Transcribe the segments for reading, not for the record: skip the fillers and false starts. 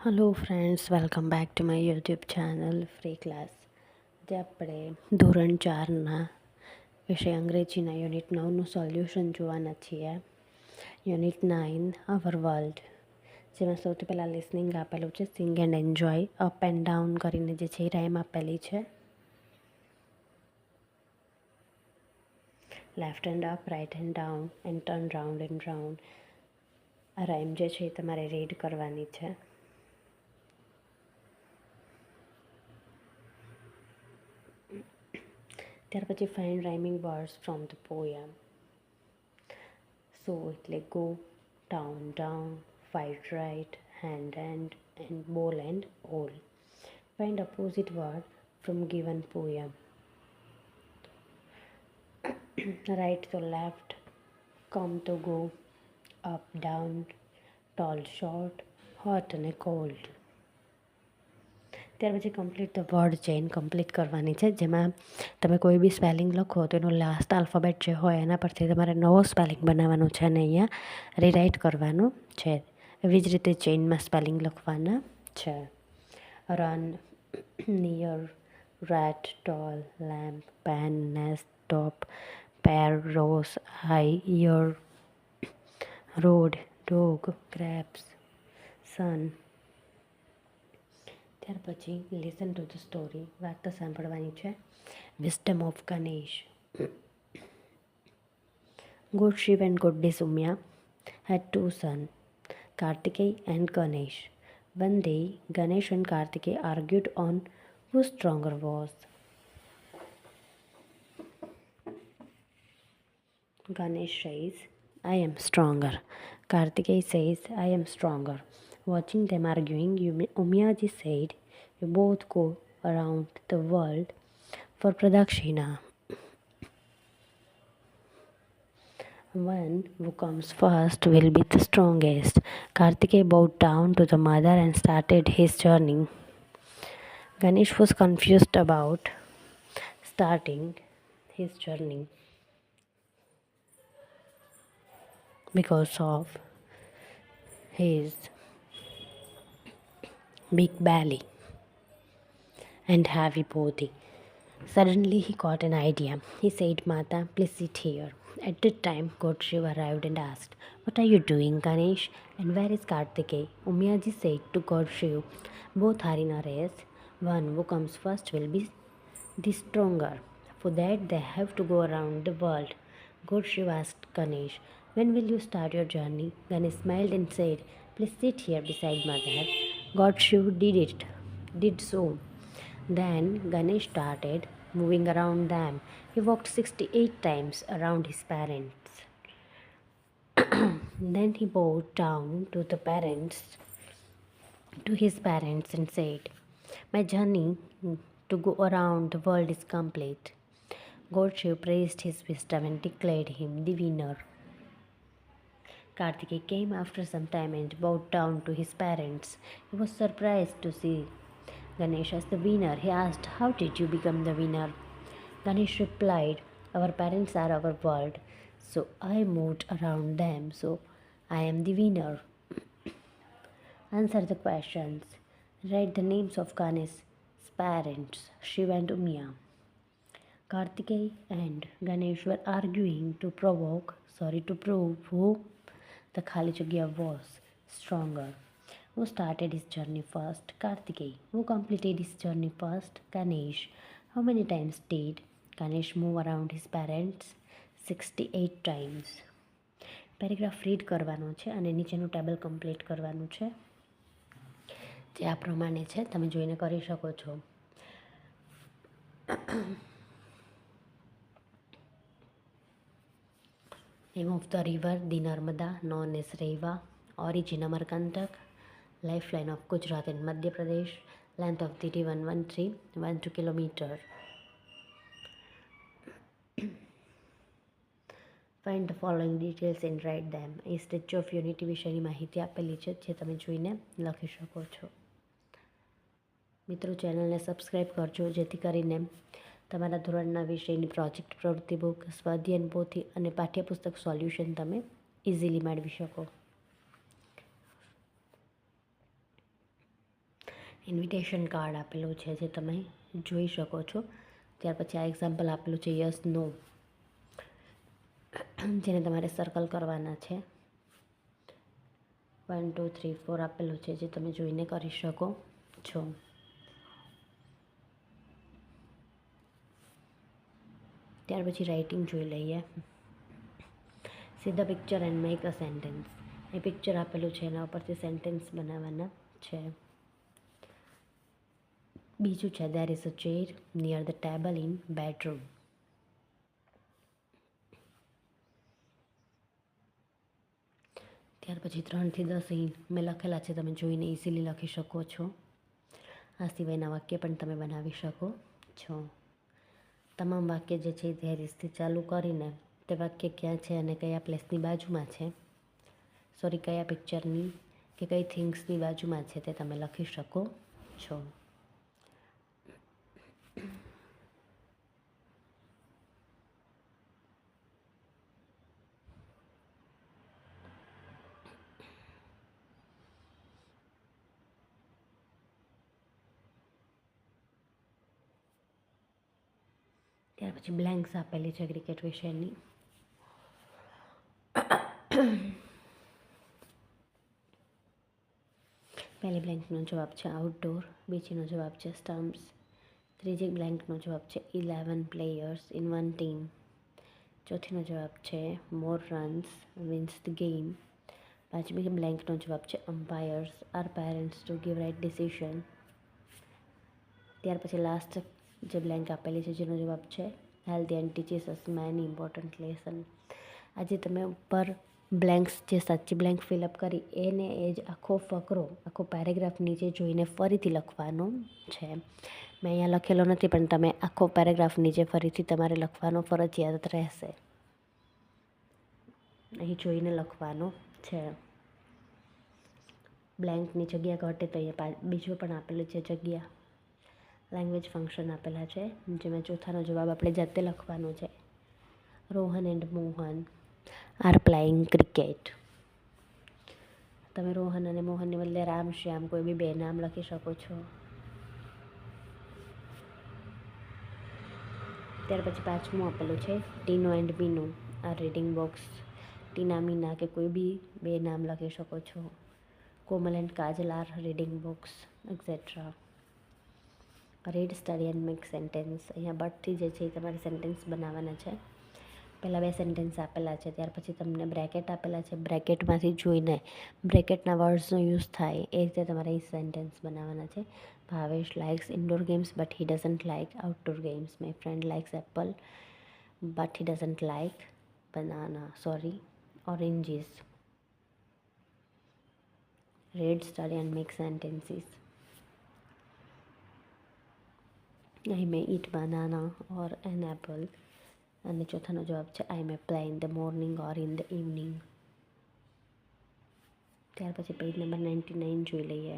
Hello friends, welcome back to my YouTube channel free class. આજે આપણે ધોરણ 4ના વિષય અંગ્રેજીના યુનિટ 9નું સોલ્યુશન જોવાના છીએ. યુનિટ 9 અવર વર્લ્ડ, જેમાં સૌથી પહેલાં લિસનિંગ આપેલું છે. Sing and enjoy, up and down કરીને જે છે એ રાઇમ આપેલી છે. Left hand up, right hand down and turn round and round. આ રાઇમ જે છે એ તમારે રીડ કરવાની છે. ત્યાર પછી find rhyming words from the poem. So એટલે go, town down, fight right, hand and ball and all. Find opposite word from given poem. Right તો લેફ્ટ, કમ તો go, up down, toll short, hot અને cold. ત્યાર પછી complete the word chain complete કરવાની છે, જેમાં તમે કોઈ બી સ્પેલિંગ લખો તો એનો લાસ્ટ આલ્ફાબેટ જે હોય એના પરથી તમારે નવો સ્પેલિંગ બનાવવાનો છે અને અહીંયા રીરાઇટ કરવાનું છે. એવી જ રીતે ચેઇનમાં સ્પેલિંગ લખવાના છે. Run, near, rat, tall, lamp, pen, nest, top, pair, rose, eye, ear, road, dog, grapes, sun. ત્યાર પછી લિસન ટુ ધ સ્ટોરી, વાર્તા સાંભળવાની છે. Wisdom of Ganesh. God Shiv and goddess Umya had two sons, Kartikeya and Ganesh. One day, Ganesh and Kartikeya argued on who stronger was. Ganesh says, I am stronger. Kartikeya says, I am stronger. Watching them arguing, Umyaji said, you both go around the world for Pradakshina. One who comes first will be the strongest. Kartikeya bowed down to the mother and started his journey. Ganesh was confused about starting his journey because of his big belly and heavy body. Suddenly he got an idea. He said, Mata, please sit here. At that time, God Shiv arrived and asked, what are you doing, Ganesh? And where is Kartikeya? Umyaji said to God Shiv, both are in a race. One who comes first will be the stronger. For that, they have to go around the world. God Shiv asked Ganesh, when will you start your journey? Ganesh smiled and said, please sit here beside Mother. God Shiv did so. Then Ganesh started moving around them. He walked 68 times around his parents. Then he bowed down to his parents and said, my journey to go around the world is complete. God Shiv praised his wisdom and declared him the winner. Kartikeya came after some time and bowed down to his parents. He was surprised to see Ganesh as the winner. He asked, how did you become the winner? Ganesh replied, our parents are our world, so I moved around them, so I am the winner. Answer the questions. Write the names of Ganesh's parents, Shiv and Umya. Kartikeya and Ganesh were arguing to prove who the khali jagya was stronger. Who started his journey first? Kartikeya. Who completed his journey first? Ganesh. How many times did Ganesh move around his parents? 68 times. Paragraph read કરવાનો છે અને નીચેનું table complete કરવાનું છે, જે આ પ્રમાણે છે, તમે જોઈને કરી શકો છો. Name of the river, the Narmada, known as Reva. Origin Amarkantak. Lifeline of Gujarat and Madhya Pradesh. Length of the river 13112 kilometer. Find the following details and write them. A statue of unity વિશેની માહિતી આપેલી છે, જે તમે જોઈને લખી શકો છો. મિત્રો, ચેનલને સબસ્ક્રાઈબ કરજો, જેથી કરીને તમારા ધોરણના વિષયની પ્રોજેક્ટ પ્રવૃત્તિ બુક, સ્વાધ્યાયન પોથી અને પાઠ્યપુસ્તક સોલ્યુશન તમે ઇઝીલી મેળવી શકો. ઇન્વિટેશન કાર્ડ આપેલું છે જે તમે જોઈ શકો છો. ત્યાર પછી આ એક્ઝામ્પલ આપેલું છે યસ નો, જેને તમારે સર્કલ કરવાના છે. 1 2 3 4 આપેલું છે જે તમે જોઈને કરી શકો છો. ત્યાર પછી રાઇટિંગ જોઈ લઈએ. See the picture and make a sentence. A picture આપેલું છે એના ઉપરથી સેન્ટેન્સ બનાવવાના છે. બીજું છે there is a chair near the table in bedroom. ત્યાર પછી 3 થી 10 અહીં મેં લખેલા છે, તમે જોઈને ઇઝીલી લખી શકો છો. આ સિવાયના વાક્ય પણ તમે બનાવી શકો છો. તમામ વાક્ય જે છે ધેર ઇઝથી ચાલુ કરીને તે વાક્ય ક્યાં છે અને કયા પ્લેસની બાજુમાં છે, સોરી કયા પિક્ચરની કે કઈ થિંગ્સની બાજુમાં છે તે તમે લખી શકો છો. ત્યાર પછી બ્લેન્ક્સ આપેલી છે ક્રિકેટ વિશેની. પહેલી બ્લેન્કનો જવાબ છે આઉટડોર, બીજીનો જવાબ છે સ્ટમ્પ્સ, ત્રીજી બ્લેન્કનો જવાબ છે 11 પ્લેયર્સ ઇન વન ટીમ, ચોથીનો જવાબ છે more runs wins the game, પાંચમી બ્લેન્કનો જવાબ છે umpires are parents to give right decision. ત્યાર પછી લાસ્ટ જે બ્લેન્ક આપેલી છે જેનો જવાબ છે healthy and teaches us many important lesson. આજે તમે ઉપર બ્લેન્ક્સ જે સાચી બ્લેન્ક ફિલઅપ કરી એને એ જ આખો ફકરો, આખો પેરેગ્રાફ નીચે જોઈને ફરીથી લખવાનો છે. મેં અહીંયા લખેલો નથી પણ તમે આખો પેરેગ્રાફ નીચે ફરીથી તમારે લખવાનો ફરજિયાત રહેશે. અહીં જોઈને લખવાનો છે. બ્લેન્કની જગ્યા ઘટે તો અહીંયા બીજું પણ આપેલું છે જગ્યા. લેંગ્વેજ ફંક્શન આપેલા છે જેમાં ચોથાનો જવાબ આપણે જાતે લખવાનો છે. Rohan and Mohan are playing cricket. તમે રોહન અને મોહનને બદલે રામ શ્યામ કોઈ બી બે નામ લખી શકો છો. ત્યાર પછી પાંચમું આપેલું છે Tino and Minu are reading books. Tina Meena કે કોઈ બી બે નામ લખી શકો છો. Komal and Kajal are reading books etcetera. Read study and make sentence. અહીંયા બટથી જે છે એ તમારે સેન્ટેન્સ બનાવવાના છે. પહેલાં બે સેન્ટેન્સ આપેલા છે, ત્યાર પછી તમને બ્રેકેટ આપેલા છે. બ્રેકેટમાંથી જોઈને બ્રેકેટના વર્ડ્સનો યુઝ થાય એ રીતે તમારે એ સેન્ટેન્સ બનાવવાના છે. Bhavesh likes indoor games but he doesn't like outdoor games. My friend likes Apple but he doesn't like oranges. Read study and make sentences. I may eat banana or an apple. અને ચોથાનો જવાબ છે I may play in the morning or in the evening. ત્યાર પછી page number 99 જોઈ લઈએ.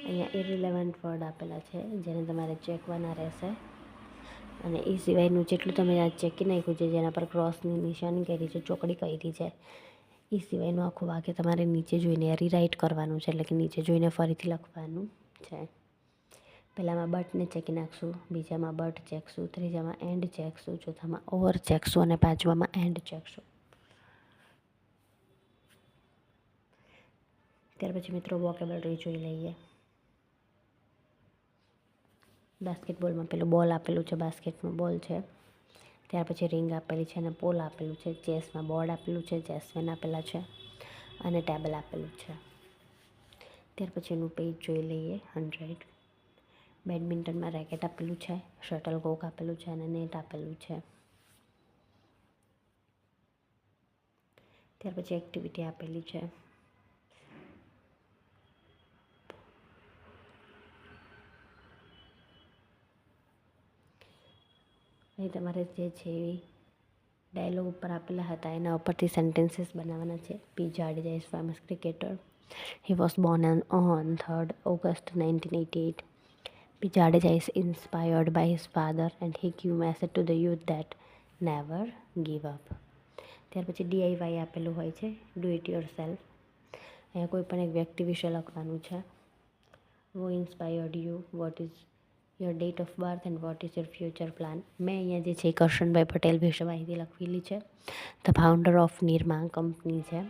અહીંયા ઇરરિલેવન્ટ word આપેલા છે જેને તમારે ચેકવાના રહેશે. અને એ સિવાયનું જેટલું તમે આ ચેકી નાખ્યું છે, જેના પર ક્રોસની નિશાની કરી છે, ચોકડી કરી છે, એ સિવાયનું આખું વાક્ય તમારે નીચે જોઈને રીરાઇટ કરવાનું છે, એટલે કે નીચે જોઈને ફરીથી લખવાનું છે. પહેલામાં બટને ચેકી નાખશું, બીજામાં બટ ચેકશું, ત્રીજામાં એન્ડ ચેકશું, ચોથામાં ઓર ચેકશું અને પાંચમામાં એન્ડ ચેકશું. ત્યાર પછી મિત્રો વોકેબલરી જોઈ લઈએ. બાસ્કેટબોલમાં પેલું બોલ આપેલું છે, બાસ્કેટમાં બોલ છે. ત્યાર પછી રિંગ આપેલી છે અને પોલ આપેલું છે. ચેસમાં બોર્ડ આપેલું છે, ચેસમેન આપેલા છે અને ટેબલ આપેલું છે. ત્યાર પછી એનું પેજ જોઈ લઈએ 100. બેડમિન્ટનમાં રેકેટ આપેલું છે, શટલ કોક આપેલું છે અને નેટ આપેલું છે. ત્યાર પછી એક્ટિવિટી આપેલી છે. અહીં તમારે જે છે એ ડાયલોગ ઉપર આપેલા હતા એના ઉપરથી સેન્ટેન્સીસ બનાવવાના છે. P Jadeja is famous cricketer. He was born on 3rd August 1988. P. Jadeja is inspired by his father and he gave message to the youth that never give up. ત્યાર પછી DIY આપેલું હોય છે, ડુ ઇટ યોર સેલ્ફ. અહીંયા કોઈ પણ એક વ્યક્તિ વિશે લખવાનું છે. Who inspired you? What is your date of birth and what is your future plan? મેં અહીંયા જે છે કરશનભાઈ પટેલ વિશે માહિતી લખેલી છે. The founder of Nirma company છે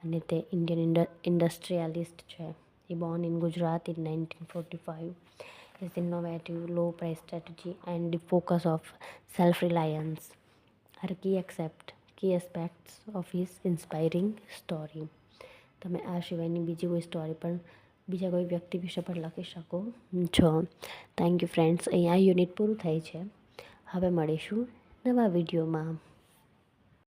અને તે ઇન્ડિયન ઇન્ડસ્ટ્રીયાલિસ્ટ છે. He born in Gujarat in 1945. His innovative low-price strategy and the focus of self-reliance are key aspects of his inspiring story. તમે આ સિવાયની બીજી કોઈ સ્ટોરી પણ બીજા કોઈ વ્યક્તિ વિશે પણ લખી શકો છો. Thank you friends. અહીંયા યુનિટ પૂરું થાય છે. હવે મળીશું નવા વિડીયોમાં.